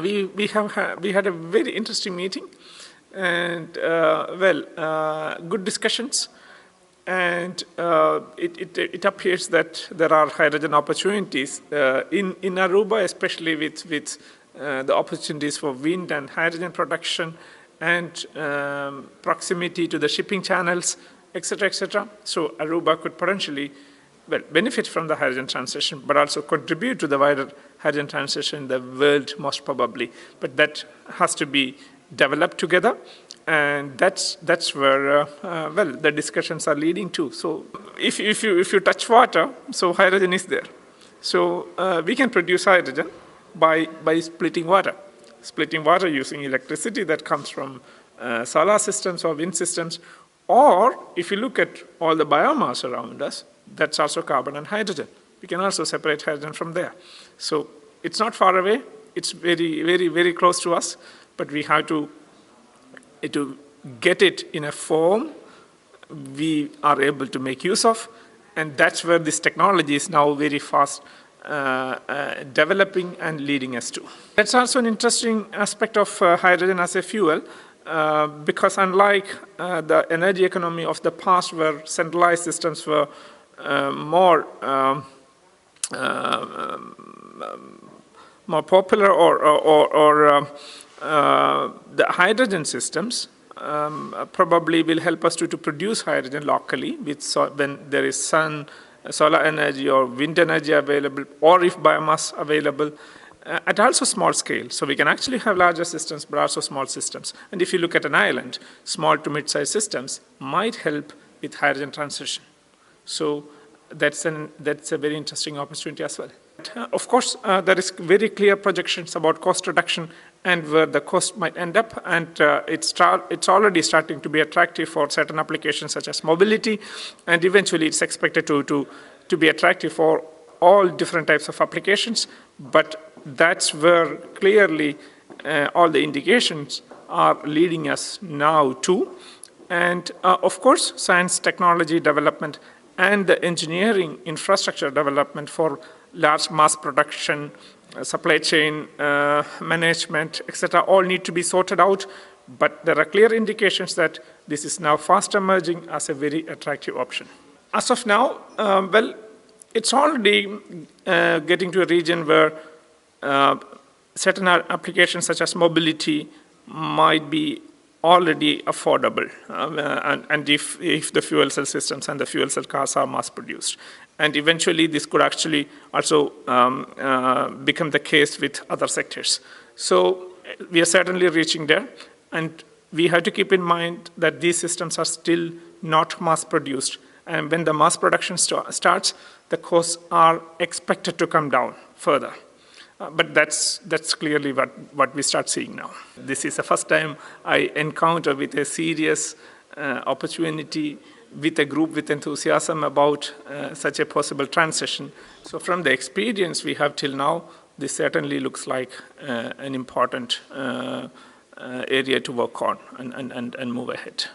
we had a very interesting meeting, and good discussions, and it appears that there are hydrogen opportunities in Aruba, especially with the opportunities for wind and hydrogen production, and proximity to the shipping channels, etc., etc. So Aruba could potentially benefit from the hydrogen transition, but also contribute to the wider hydrogen transition in the world, most probably. But that has to be developed together, and that's where the discussions are leading to. So if you touch water, so hydrogen is there. So we can produce hydrogen by splitting water using electricity that comes from solar systems or wind systems. Or if you look at all the biomass around us, that's also carbon and hydrogen. We can also separate hydrogen from there. So it's not far away. It's very, very, very close to us. But we have to get it in a form we are able to make use of. And that's where this technology is now very fast developing and leading us to. That's also an interesting aspect of hydrogen as a fuel. Because unlike the energy economy of the past, where centralized systems were more popular, or the hydrogen systems probably will help us to produce hydrogen locally when there is solar energy or wind energy available, or if biomass available, at also small scale. So we can actually have larger systems, but also small systems. And if you look at an island, small to mid-sized systems might help with hydrogen transition. So that's a very interesting opportunity as well. Of course, there is very clear projections about cost reduction and where the cost might end up, and it's already starting to be attractive for certain applications such as mobility, and eventually it's expected to be attractive for all different types of applications. But that's where clearly all the indications are leading us now to. And of course, science, technology development, and the engineering infrastructure development for large mass production, supply chain management, etc., all need to be sorted out. But there are clear indications that this is now fast emerging as a very attractive option. As of now, it's already getting to a region where certain applications such as mobility might be already affordable, and if the fuel cell systems and the fuel cell cars are mass produced. And eventually this could actually also become the case with other sectors. So we are certainly reaching there, and we have to keep in mind that these systems are still not mass produced. And when the mass production starts, the costs are expected to come down further. But that's clearly what we start seeing now. This is the first time I encounter with a serious opportunity with a group with enthusiasm about such a possible transition. So from the experience we have till now, this certainly looks like an important area to work on and move ahead.